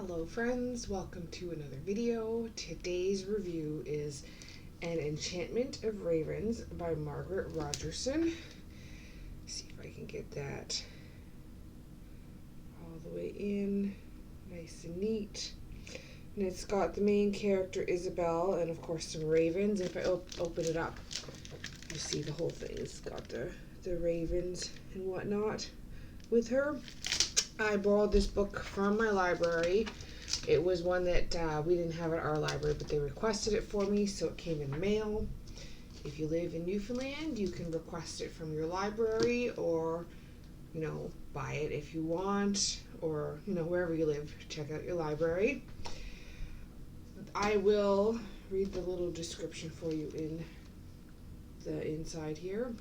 Hello friends, welcome to another video. Today's review is An Enchantment of Ravens by Margaret Rogerson. See if I can get that all the way in, nice and neat. And it's got the main character Isabel and of course some ravens. If I open it up, you see the whole thing. It's got the ravens and whatnot with her. I borrowed this book from my library. It was one that we didn't have at our library, but they requested it for me, so it came in the mail. If you live in Newfoundland, you can request it from your library or, buy it if you want, or, wherever you live, check out your library. I will read the little description for you in the inside here.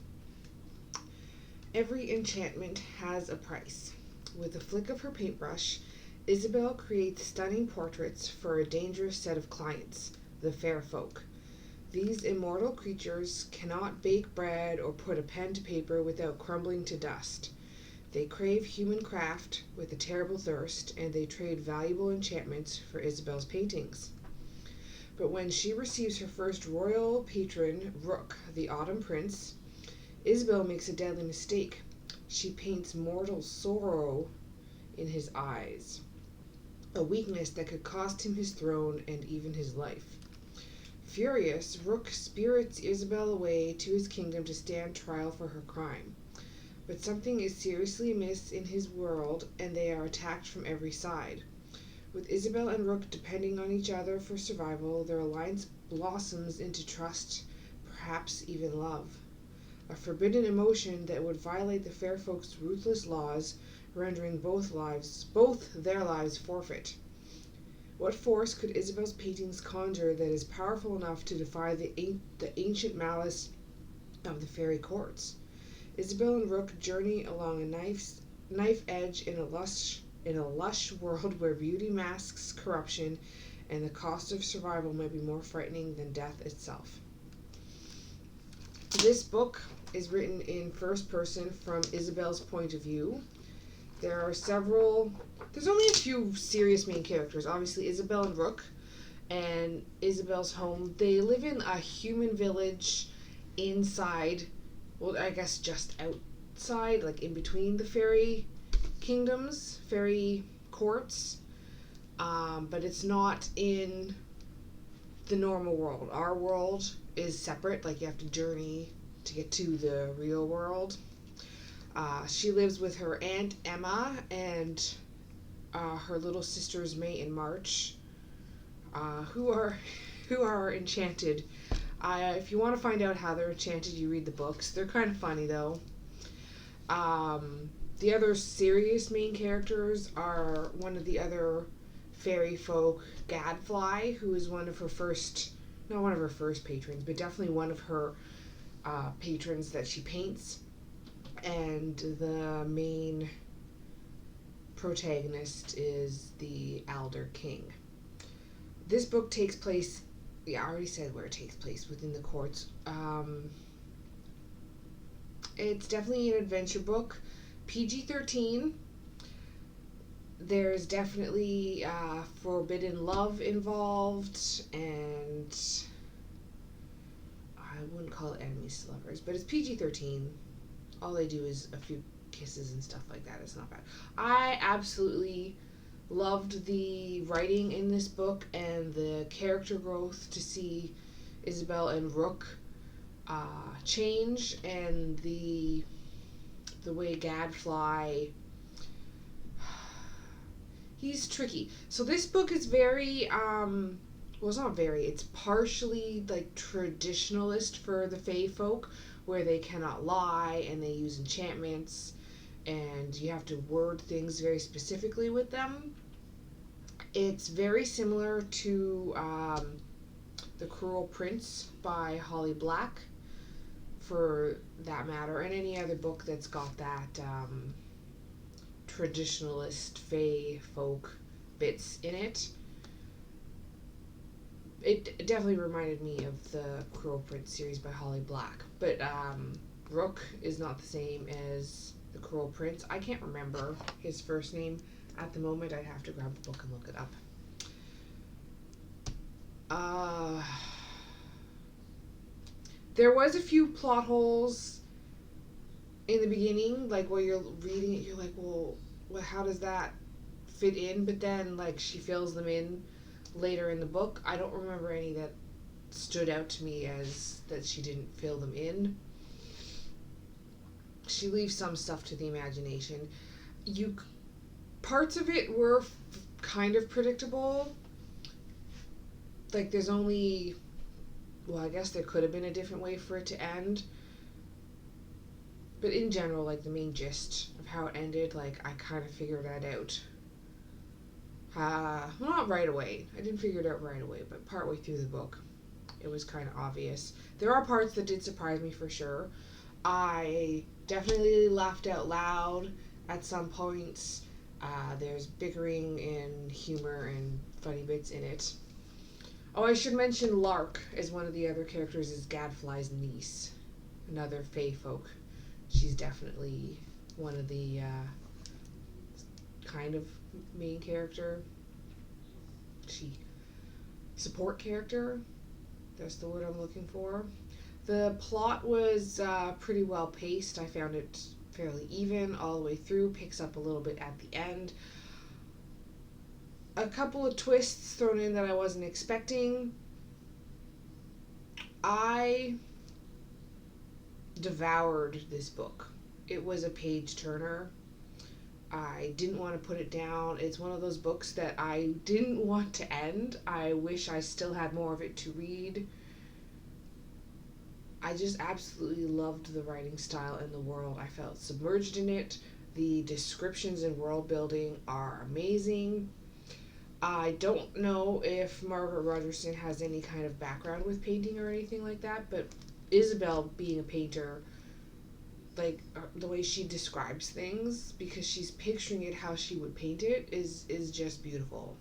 Every enchantment has a price. With a flick of her paintbrush, Isabel creates stunning portraits for a dangerous set of clients, the fair folk. These immortal creatures cannot bake bread or put a pen to paper without crumbling to dust. They crave human craft with a terrible thirst, and they trade valuable enchantments for Isabel's paintings. But when she receives her first royal patron, Rook, the Autumn Prince, Isabel makes a deadly mistake. She paints mortal sorrow in his eyes, a weakness that could cost him his throne and even his life. Furious, Rook spirits Isabel away to his kingdom to stand trial for her crime. But something is seriously amiss in his world, and they are attacked from every side. With Isabel and Rook depending on each other for survival, their alliance blossoms into trust, perhaps even love. A forbidden emotion that would violate the fair folk's ruthless laws, rendering both their lives forfeit. What force could Isabel's paintings conjure that is powerful enough to defy the ancient malice of the fairy courts? Isabel and Rook journey along a knife edge in a lush world where beauty masks corruption, and the cost of survival may be more frightening than death itself. This book is written in first person from Isabel's point of view. There's only a few serious main characters. Obviously, Isabel and Rook, and Isabel's home. They live in a human village inside, well, I guess just outside, like in between the fairy kingdoms, fairy courts. But it's not in the normal world. Our world is separate, like you have to journey to get to the real world. She lives with her Aunt Emma and her little sisters May and March, who are enchanted. If you want to find out how they're enchanted, you read the books. They're kind of funny though. The other serious main characters are one of the other fairy folk, Gadfly, who is not one of her first patrons, but definitely one of her patrons that she paints, and the main protagonist is the Elder King. This book takes place, I already said where it takes place, within the courts. It's definitely an adventure book, PG-13. There's definitely forbidden love involved, and I wouldn't call it enemies to lovers, but it's PG-13. All they do is a few kisses and stuff like that. It's not bad. I absolutely loved the writing in this book and the character growth to see Isabel and Rook change, and the way Gadfly, he's tricky. So this book is very, it's not very, it's partially like traditionalist for the fae folk, where they cannot lie and they use enchantments and you have to word things very specifically with them. It's very similar to The Cruel Prince by Holly Black, for that matter, and any other book that's got that traditionalist fae folk bits in it. It definitely reminded me of the Cruel Prince series by Holly Black, but Rook is not the same as the Cruel Prince. I can't remember his first name. At the moment, I'd have to grab the book and look it up. There was a few plot holes in the beginning, like where you're reading it, you're like, well, how does that fit in? But then, like, she fills them in later in the book. I don't remember any that stood out to me as that she didn't fill them in. She leaves some stuff to the imagination. Parts of it were kind of predictable. Like, there's only, well, I guess there could have been a different way for it to end. But in general, like, the main gist of how it ended, like, I kind of figured that out. Well, not right away. I didn't figure it out right away, but partway through the book, it was kind of obvious. There are parts that did surprise me for sure. I definitely laughed out loud at some points. There's bickering and humor and funny bits in it. Oh, I should mention Lark as one of the other characters is Gadfly's niece, another fae folk. She's definitely one of the kind of main character. Support character. That's the word I'm looking for. The plot was pretty well paced. I found it fairly even all the way through. Picks up a little bit at the end. A couple of twists thrown in that I wasn't expecting. I devoured this book. It was a page turner. I didn't want to put it down. It's one of those books that I didn't want to end. I wish I still had more of it to read. I just absolutely loved the writing style and the world. I felt submerged in it. The descriptions and world building are amazing. I don't know if Margaret Rogerson has any kind of background with painting or anything like that, but Isabel being a painter, like the way she describes things, because she's picturing it how she would paint it, is just beautiful.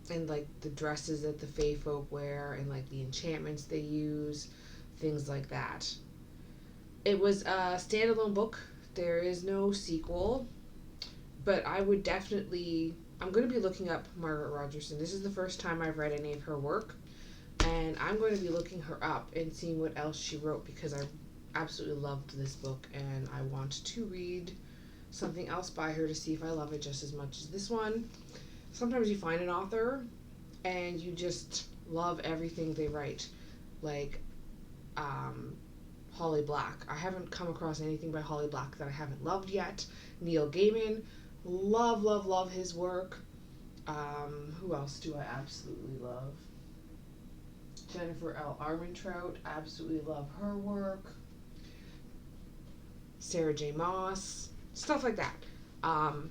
And like the dresses that the fae folk wear and like the enchantments they use, things like that. It was a standalone book. There is no sequel, but I would definitely, I'm going to be looking up Margaret Rogerson. This is the first time I've read any of her work, and I'm going to be looking her up and seeing what else she wrote, because I absolutely loved this book and I want to read something else by her to see if I love it just as much as this one. Sometimes you find an author and you just love everything they write. Like Holly Black. I haven't come across anything by Holly Black that I haven't loved yet. Neil Gaiman. Love his work. Who else do I absolutely love? Jennifer L. Armentrout. Absolutely love her work. Sarah J. Maas. Stuff like that. And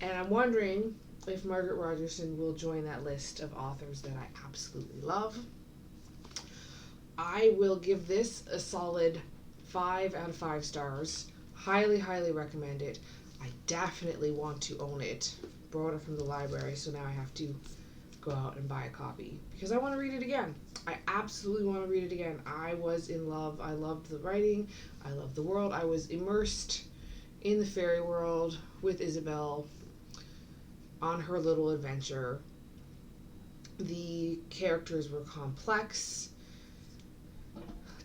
I'm wondering if Margaret Rogerson will join that list of authors that I absolutely love. I will give this a solid 5 out of 5 stars. Highly recommend it. I definitely want to own it. Brought it from the library, so now I have to go out and buy a copy because I want to read it again. I absolutely want to read it again. I was in love. I loved the writing. I loved the world. I was immersed in the fairy world with Isabel on her little adventure. The characters were complex.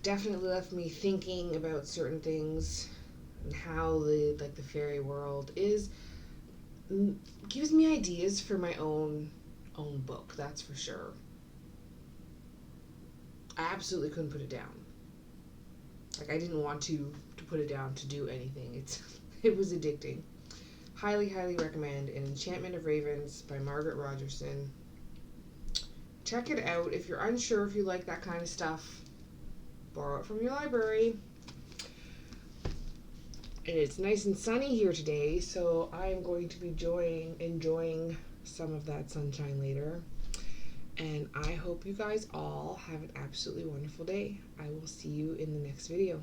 Definitely left me thinking about certain things and how the fairy world is. Gives me ideas for my own book, that's for sure. I absolutely couldn't put it down. Like, I didn't want to put it down to do anything. It was addicting. Highly recommend An Enchantment of Ravens by Margaret Rogerson. Check it out. If you're unsure if you like that kind of stuff, borrow it from your library. And it's nice and sunny here today, so I'm going to be enjoying some of that sunshine later. And I hope you guys all have an absolutely wonderful day. I will see you in the next video.